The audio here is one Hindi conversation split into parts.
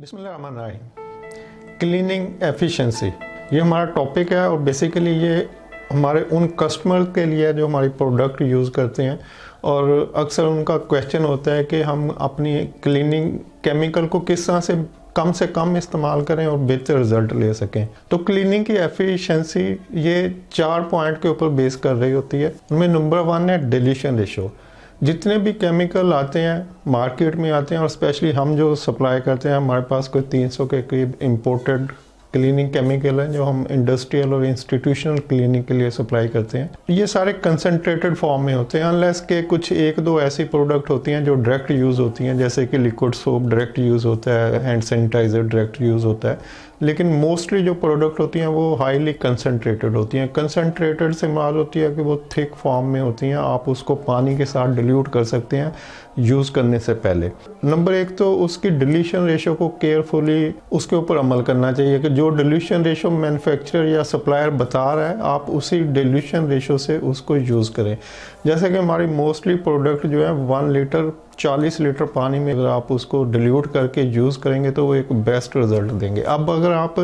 बिस्मिल्लाहिर्रहमानिर्रहीम। क्लीनिंग एफिशिएंसी ये हमारा टॉपिक है और बेसिकली ये हमारे उन कस्टमर के लिए है जो हमारी प्रोडक्ट यूज़ करते हैं और अक्सर उनका क्वेश्चन होता है कि हम अपनी क्लीनिंग केमिकल को किस तरह से कम इस्तेमाल करें और बेहतर रिजल्ट ले सकें। तो क्लीनिंग की एफिशिएंसी ये 4 पॉइंट के ऊपर बेस कर रही होती है। उनमें नंबर 1 है डिल्यूशन रेशो। जितने भी केमिकल आते हैं मार्केट में आते हैं और स्पेशली हम जो सप्लाई करते हैं, हमारे पास कोई 300 के करीब इंपोर्टेड क्लीनिंग केमिकल हैं जो हम इंडस्ट्रियल और इंस्टीट्यूशनल क्लीनिंग के लिए सप्लाई करते हैं। ये सारे कंसनट्रेटेड फॉर्म में होते हैं, अनलेस के कुछ एक दो ऐसी प्रोडक्ट होती हैं जो डायरेक्ट यूज़ होती हैं, जैसे कि लिक्विड सोप डायरेक्ट यूज़ होता है, हैंड सैनिटाइज़र डायरेक्ट यूज़ होता है। लेकिन मोस्टली जो प्रोडक्ट होती हैं वो हाईली कंसनट्रेटेड होती हैं। कंसनट्रेटेड से मुराद होती है कि वो थिक फॉर्म में होती हैं, आप उसको पानी के साथ डिल्यूट कर सकते हैं यूज़ करने से पहले। नंबर 1 तो उसकी डिल्यूशन रेशो को केयरफुली उसके ऊपर अमल करना चाहिए कि जो डिल्यूशन रेशो मैन्युफैक्चरर या सप्लायर बता रहा है आप उसी डिल्यूशन रेशो से उसको यूज़ करें। जैसे कि हमारी मोस्टली प्रोडक्ट जो है 1 लीटर 40 लीटर पानी में अगर आप उसको डिल्यूट करके यूज़ करेंगे तो वो एक बेस्ट रिज़ल्ट देंगे। अब अगर आप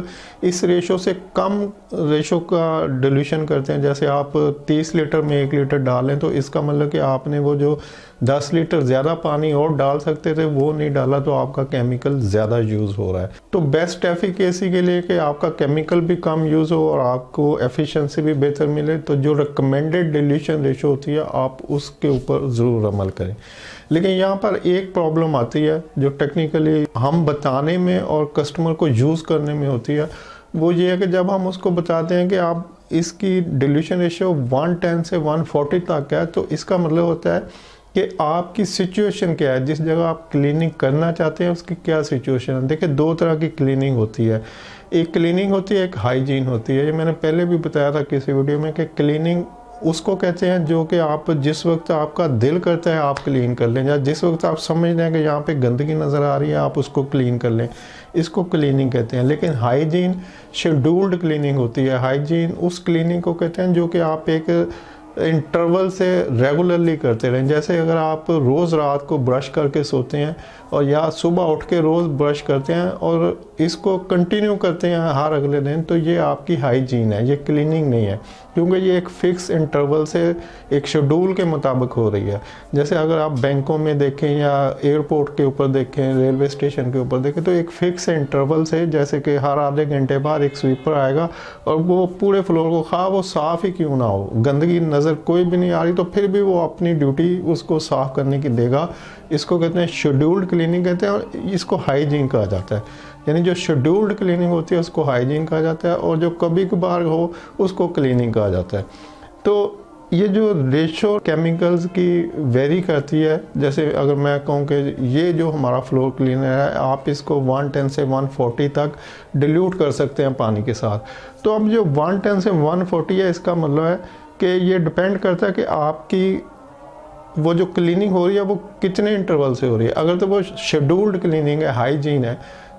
इस रेशो से कम रेशो का डिल्यूशन करते हैं, जैसे आप 30 लीटर में 1 लीटर डालें, तो इसका मतलब कि आपने वो जो 10 लीटर ज़्यादा पानी और डाल सकते थे वो नहीं डाला, तो आपका केमिकल ज़्यादा यूज़ हो रहा है। तो बेस्ट एफिकेसी के लिए कि आपका केमिकल भी कम यूज़ हो और आपको एफिशिएंसी भी बेहतर मिले, तो जो रिकमेंडेड डिल्यूशन रेशो होती है आप उसके ऊपर ज़रूर अमल करें। लेकिन यहाँ पर एक प्रॉब्लम आती है जो टेक्निकली हम बताने में और कस्टमर को यूज़ करने में होती है। वो ये है कि जब हम उसको बताते हैं कि आप इसकी डिल्यूशन रेशियो 110 से 140 तक है, तो इसका मतलब होता है कि आपकी सिचुएशन क्या है, जिस जगह आप क्लीनिंग करना चाहते हैं उसकी क्या सिचुएशन है। देखिए 2 तरह की क्लीनिंग होती है, एक क्लीनिंग होती है, एक हाइजीन होती है। ये मैंने पहले भी बताया था किसी वीडियो में कि क्लीनिंग उसको कहते हैं जो कि आप जिस वक्त आपका दिल करता है आप क्लीन कर लें, या जिस वक्त आप समझ लें कि यहाँ पे गंदगी नज़र आ रही है आप उसको क्लीन कर लें, इसको क्लीनिंग कहते हैं। लेकिन हाइजीन शेड्यूल्ड क्लीनिंग होती है। हाइजीन उस क्लीनिंग को कहते हैं जो कि आप एक इंटरवल से रेगुलरली करते रहें। जैसे अगर आप रोज़ रात को ब्रश करके सोते हैं और या सुबह उठ के रोज़ ब्रश करते हैं और इसको कंटिन्यू करते हैं हर अगले दिन, तो ये आपकी हाइजीन है, ये क्लीनिंग नहीं है, क्योंकि ये एक फ़िक्स इंटरवल से एक शेड्यूल के मुताबिक हो रही है। जैसे अगर आप बैंकों में देखें या एयरपोर्ट के ऊपर देखें, रेलवे स्टेशन के ऊपर देखें, तो एक फ़िक्स इंटरवल से, जैसे कि हर आधे घंटे बाद एक स्वीपर आएगा और वो पूरे फ्लोर को, खा वो साफ़ ही क्यों ना हो, गंदगी नज़र कोई भी नहीं आ रही, तो फिर भी वो अपनी ड्यूटी उसको साफ़ करने की देगा। इसको कहते हैं शेड्यूल्ड क्लीनिंग कहते हैं और इसको हाइजीन कहा जाता है। यानी जो शेड्यूल्ड क्लीनिंग होती है उसको हाइजीन कहा जाता है और जो कभी कभार हो उसको क्लीनिंग कहा जाता है। तो ये जो रेशो केमिकल्स की वेरी करती है, जैसे अगर मैं कहूँ कि ये जो हमारा फ्लोर क्लीनर है आप इसको 110 से 140 तक डिल्यूट कर सकते हैं पानी के साथ। तो अब जो 110 से 140 है, इसका मतलब है कि ये डिपेंड करता है कि आपकी वो जो क्लीनिंग हो रही है वो कितने इंटरवल से हो रही है। अगर तो वो शेड्यूल्ड क्लीनिंग है, हाइजीन है,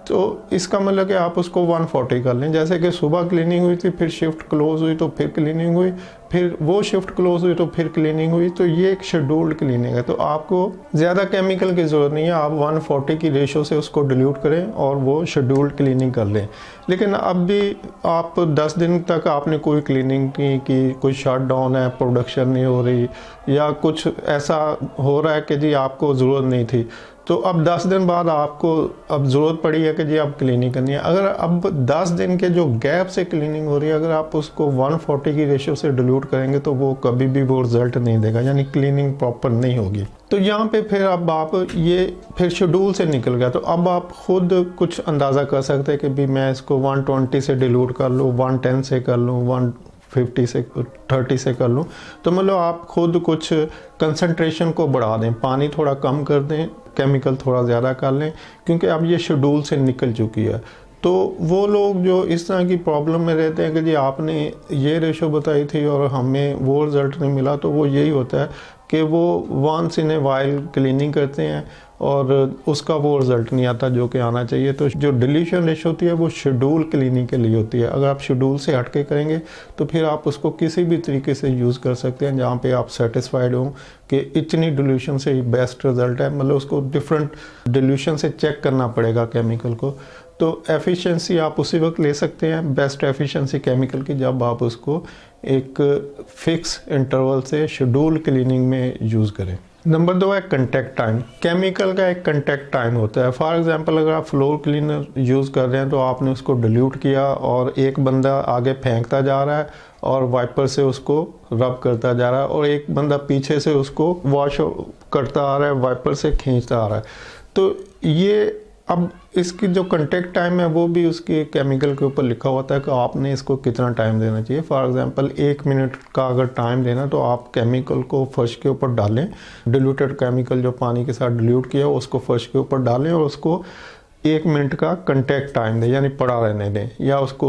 तो इसका मतलब कि आप उसको 140 कर लें। जैसे कि सुबह क्लीनिंग हुई थी, फिर शिफ्ट क्लोज हुई तो फिर क्लीनिंग हुई, फिर वो शिफ्ट क्लोज हुई तो फिर क्लीनिंग हुई, तो ये एक शेड्यूल्ड क्लीनिंग है। तो आपको ज़्यादा केमिकल की ज़रूरत नहीं है, आप 140 की रेशो से उसको डिल्यूट करें और वो शेड्यूल्ड क्लीनिंग कर लें। लेकिन अब भी आप 10 दिन तक आपने कोई क्लीनिंग नहीं की, कोई शट डाउन है, प्रोडक्शन नहीं हो रही, या कुछ ऐसा हो रहा है कि जी आपको ज़रूरत नहीं थी, तो अब 10 दिन बाद आपको अब ज़रूरत पड़ी है कि जी आप क्लीनिंग करनी है। अगर अब 10 दिन के जो गैप से क्लीनिंग हो रही है, अगर आप उसको 140 की रेशियो से डिल्यूट करेंगे तो वो कभी भी वो रिजल्ट नहीं देगा, यानी क्लीनिंग प्रॉपर नहीं होगी। तो यहाँ पे फिर अब आप ये फिर शेड्यूल से निकल गया, तो अब आप खुद कुछ अंदाज़ा कर सकते हैं कि भी मैं इसको 120 से डिल्यूट कर लूँ, 110 से कर लूँ, 150 से 30 से कर लूँ। तो मतलब आप खुद कुछ कंसंट्रेशन को बढ़ा दें, पानी थोड़ा कम कर दें, केमिकल थोड़ा ज़्यादा कर लें, क्योंकि अब ये शेड्यूल से निकल चुकी है। तो वो लोग जो इस तरह की प्रॉब्लम में रहते हैं कि जी आपने ये रेशो बताई थी और हमें वो रिज़ल्ट नहीं मिला, तो वो यही होता है कि वो once in a while cleaning करते हैं और उसका वो रिज़ल्ट नहीं आता जो कि आना चाहिए। तो जो डिल्यूशन रेशो होती है वो शेड्यूल क्लीनिंग के लिए होती है। अगर आप शेड्यूल से हट के करेंगे तो फिर आप उसको किसी भी तरीके से यूज़ कर सकते हैं जहाँ पे आप सेटिस्फाइड हों कि इतनी डिल्यूशन से बेस्ट रिज़ल्ट है। मतलब उसको डिफरेंट डिल्यूशन से चेक करना पड़ेगा केमिकल को। तो एफिशिएंसी आप उसी वक्त ले सकते हैं बेस्ट एफिशिएंसी केमिकल की जब आप उसको एक फिक्स इंटरवल से शेड्यूल क्लीनिंग में यूज़ करें। नंबर 2 है कंटेक्ट टाइम। केमिकल का एक कंटेक्ट टाइम होता है। फॉर एग्जांपल अगर आप फ्लोर क्लीनर यूज़ कर रहे हैं तो आपने उसको डिल्यूट किया और एक बंदा आगे फेंकता जा रहा है और वाइपर से उसको रब करता जा रहा है और एक बंदा पीछे से उसको वॉश करता आ रहा है, वाइपर से खींचता आ रहा है। तो ये अब इसकी जो कंटेक्ट टाइम है वो भी उसके केमिकल के ऊपर लिखा होता है कि आपने इसको कितना टाइम देना चाहिए। फॉर एग्जांपल 1 मिनट का अगर टाइम देना तो आप केमिकल को फर्श के ऊपर डालें, डिल्यूटेड केमिकल जो पानी के साथ डिल्यूट किया उसको फर्श के ऊपर डालें और उसको 1 मिनट का कंटेक्ट टाइम दें, यानी पड़ा रहने दें, या उसको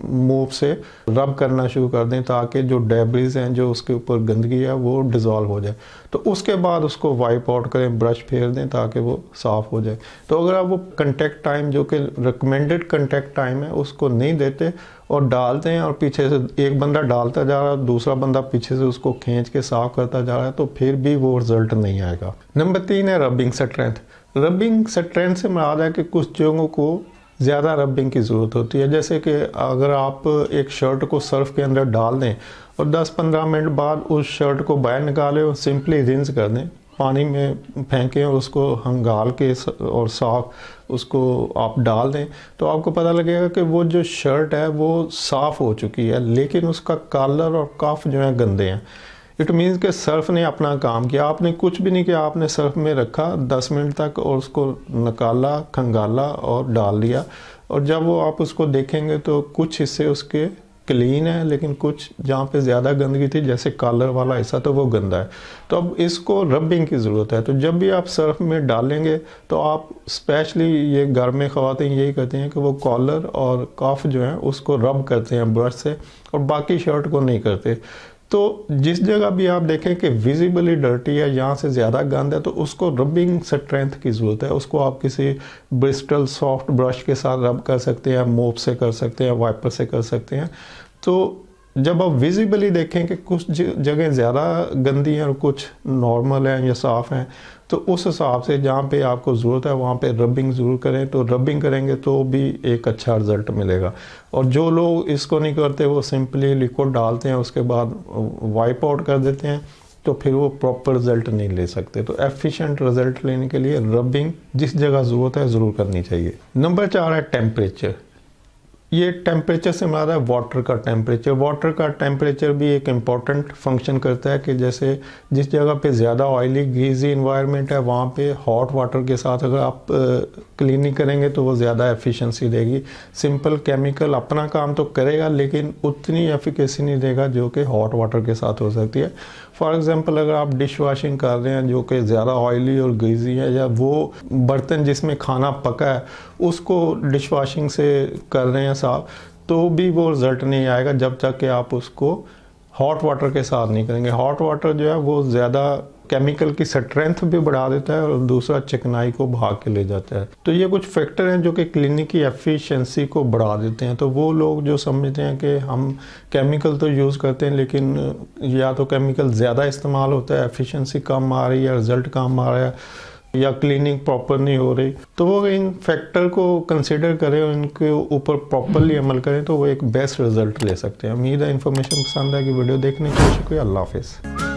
मूव से रब करना शुरू कर दें ताकि जो डेब्रिज हैं, जो उसके ऊपर गंदगी है वो डिज़ोल्व हो जाए। तो उसके बाद उसको वाइप आउट करें, ब्रश फेर दें ताकि वो साफ़ हो जाए। तो अगर आप वो कंटेक्ट टाइम जो कि रिकमेंडेड कंटेक्ट टाइम है उसको नहीं देते और डालते हैं और पीछे से एक बंदा डालता जा रहा है, दूसरा बंदा पीछे से उसको खींच के साफ करता जा रहा है, तो फिर भी वो रिजल्ट नहीं आएगा। नंबर 3 है रबिंग स्ट्रेंथ। रबिंग स्ट्रेंथ से मुराद है कि कुछ जगहों को ज़्यादा रबिंग की ज़रूरत होती है। जैसे कि अगर आप एक शर्ट को सर्फ के अंदर डाल दें और 10-15 मिनट बाद उस शर्ट को बाहर निकालें और सिंपली रिंस कर दें, पानी में फेंकें और उसको हंगाल के और साफ उसको आप डाल दें, तो आपको पता लगेगा कि वो जो शर्ट है वो साफ़ हो चुकी है, लेकिन उसका कलर और कफ जो है गंदे हैं। इट मीन्स कि सर्फ ने अपना काम किया, आपने कुछ भी नहीं किया, आपने सर्फ में रखा 10 मिनट तक और उसको निकाला, खंगाला और डाल दिया, और जब वो आप उसको देखेंगे तो कुछ हिस्से उसके क्लीन है लेकिन कुछ जहाँ पे ज़्यादा गंदगी थी जैसे कॉलर वाला हिस्सा तो वो गंदा है। तो अब इसको रबिंग की ज़रूरत है। तो जब भी आप सर्फ में डालेंगे तो आप स्पेशली ये घर में ख़वातीन यही करते हैं कि वो कॉलर और कफ जो है उसको रब करते हैं ब्रश से और बाकी शर्ट को नहीं करते। तो जिस जगह भी आप देखें कि विजिबली डर्टी है, यहाँ से ज़्यादा गंद है, तो उसको रबिंग स्ट्रेंथ की ज़रूरत है। उसको आप किसी ब्रिस्टल सॉफ्ट ब्रश के साथ रब कर सकते हैं, मोप से कर सकते हैं, वाइपर से कर सकते हैं। तो जब आप विजिबली देखें कि कुछ जगह ज़्यादा गंदी हैं और कुछ नॉर्मल हैं या साफ़ हैं, तो उस हिसाब से जहाँ पे आपको ज़रूरत है वहाँ पे रबिंग ज़रूर करें। तो रबिंग करेंगे तो भी एक अच्छा रिज़ल्ट मिलेगा। और जो लोग इसको नहीं करते वो सिंपली लिक्विड डालते हैं उसके बाद वाइप आउट कर देते हैं, तो फिर वो प्रॉपर रिज़ल्ट नहीं ले सकते। तो एफिशिएंट रिज़ल्ट लेने के लिए रबिंग जिस जगह ज़रूरत है ज़रूर करनी चाहिए। नंबर 4 है टेम्परेचर। ये टेम्परेचर से हमारा वाटर का टेम्परेचर। वाटर का टेम्परेचर भी एक इम्पॉर्टेंट फंक्शन करता है कि जैसे जिस जगह पे ज़्यादा ऑयली ग्रीजी इन्वायरमेंट है वहाँ पे हॉट वाटर के साथ अगर आप क्लीनिंग करेंगे तो वो ज़्यादा एफिशिएंसी देगी। सिंपल केमिकल अपना काम तो करेगा लेकिन उतनी एफिकेसी नहीं देगा जो कि हॉट वाटर के साथ हो सकती है। फॉर एग्ज़ाम्पल अगर आप डिश वॉशिंग कर रहे हैं जो कि ज़्यादा ऑयली और ग्रीजी है, या वो बर्तन जिसमें खाना पका है उसको डिश वॉशिंग से कर रहे हैं साफ, तो भी वो रिज़ल्ट नहीं आएगा जब तक कि आप उसको हॉट वाटर के साथ नहीं करेंगे। हॉट वाटर जो है वो ज़्यादा केमिकल की स्ट्रेंथ भी बढ़ा देता है और दूसरा चिकनाई को भाग के ले जाता है। तो ये कुछ फैक्टर हैं जो कि क्लीनिक की एफिशिएंसी को बढ़ा देते हैं। तो वो लोग जो समझते हैं कि हम केमिकल तो यूज़ करते हैं लेकिन या तो केमिकल ज़्यादा इस्तेमाल होता है, एफिशिएंसी कम आ रही है, रिज़ल्ट कम आ रहा है, या क्लीनिंग प्रॉपर नहीं हो रही, तो वो इन फैक्टर को कंसिडर करें और इनके ऊपर प्रॉपरली अमल करें तो वो एक बेस्ट रिज़ल्ट ले सकते हैं। उम्मीद है इन्फॉर्मेशन पसंद आएगी। वीडियो देखने के लिए शुक्रिया। अल्लाह हाफिज़।